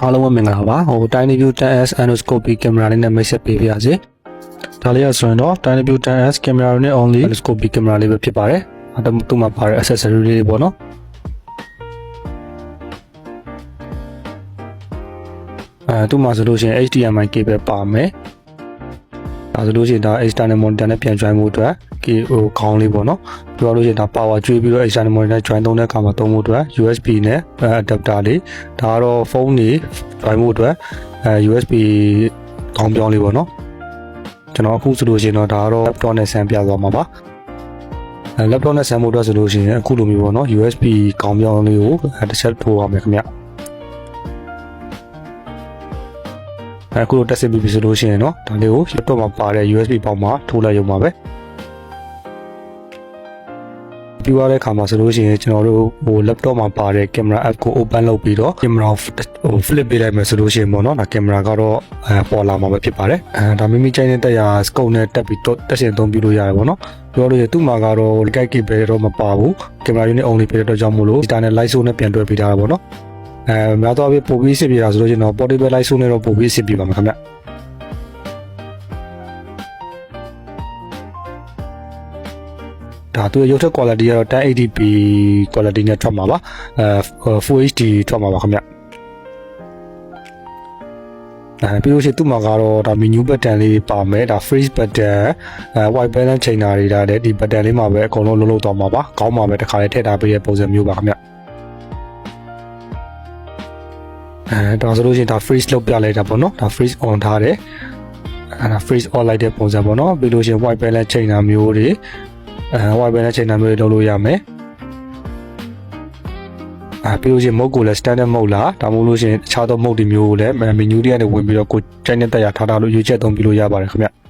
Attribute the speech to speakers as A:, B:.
A: အားလုံးပဲမင်္ဂလာပါဟို Dynaview 10S endoscopy camera လေးနဲ့မိတ်ဆက်ပေးပါရစေဒါလေးရဆိုရင်တော့ Dynaview 10S camera နဲ့ only endoscopy camera လေးပဲဖြစ်ပါတယ်အဲ့တော့သူ့မှာပါတဲ့ accessory လေးတွေပေါ့နော်သူ့မှာဆိုလို့ရှိရင် HDMI cable ပါမယ်ဒါဆိုလို့ရှိရင်ဒါ external monitor နဲ့ပြန် join ဖို့အတွက်ဟိုခေါင်းလေးပေါ့နော်ပြောလို့ရှိရင်ဒါ power ကျွေးပြီးတော့ external monitor နဲ့ join သုံးတဲ့အခါမှာသုံးဖို့အတွက် USB နဲ့ adapter လေးဒါကတော့ဖုန်းတွေ join ဖို့အတွက်USB ခေါင်းပြောင်းလေးပေါ့နော်ကျွန်တော်အခုဆိုလို့ရှိရင်တော့ဒါကတော့ laptop နဲ့ဆန်းပြသွားမှာပါlaptop နဲ့ဆန်းဖို့အတွက်ဆိုလို့ရှိရင်အခုလိုမျိုးပေါ့နော် USB ခေါင်းပြောင်းလေးကိုတစ်ချက်ထိုးအောင်မယ်ခင်ဗျအခုတော့တက်စစ်ပြီးပြီဆိုလို့ရှိရင်เนาะဒါလေးကို laptop မှာပါတဲ့ USB ပေါက်မှာထိုးလိုက်ရုံပါပဲပြီးသွားတဲ့အခါမှာဆိုလို့ရှိရင်ကျွန်တော်တို့ဟို laptop မှာပါတဲ့ camera app ကို open လုပ်ပြီးတော့ camera ဟို flip ပေးလိုက်မယ်ဆိုလို့ရှိရင်ပေါ့နော်ဒါ camera ကတော့ပေါ်လာမှာပဲဖြစ်ပါတယ်ဒါမိမိကြိုက်တဲ့တက်ရာ scope နဲ့တက်ပြီးတော့တက်ရှင်သုံးပြီးလို့ရတယ်ပေါ့နော်ပြောလို့ရသူ့မှာကတော့ guide cable တော့မပါဘူး camera unit only ဖြစ်တဲ့အတွက်ကြောင့်မို့လို့ data နဲ့ light source နဲ့ပြန်တွဲပေးထားတာပေါ့နော်များသောအားဖြင့်ပို့ပြီးစစ်ပြတာဆိုလို့ကျွန်တော် portable light source နဲ့တော့ပို့ပြီးစစ်ပြပါမယ်ခင်ဗျဒါသူရုပ်ထက် quality ကတော့ 1080p quality နဲ့ထွက်မှာပါFull HD ထွက်မှာပါခင်ဗျပြီးလို့ရှိရင်သူ့မှာကတော့ဒါ menu button လေးပါမယ်ဒါ freeze button white balance ချိန်တာတွေဒါလည်းဒီ button လေးမှာပဲအကုန်လုံးလုံးသွားမှာပါကောင်းမှာပဲတစ်ခါလေးထည့်ထားပေးတဲ့ပုံစံမျိုးပါခင်ဗျဒါဆိုလို့ရှိရင်ဒါ freeze လုပ်ပြလိုက်တာပေါ့နော်ဒါ freeze on ထားတယ်ဒါ freeze off လိုက်တဲ့ပုံစံပေါ့နော်ပြီးလို့ရှိရင် white balance ချိန်တာမျိုးတွေwhite balance ချိန်တာမျိုးတွေလုပ်လို့ရမယ်ပြီးလို့ရှိရင် mode ကိုလည်း standard mode လားဒါမှမဟုတ်လို့ရှိရင်အခြားသော mode တွေမျိုးကိုလည်း menu တွေကနေဝင်ပြီးတော့ကိုယ်ကြိုက်တဲ့တက်ရထားလို့ရွေးချက်သုံးပြီးလို့ရပါတယ်ခင်ဗျ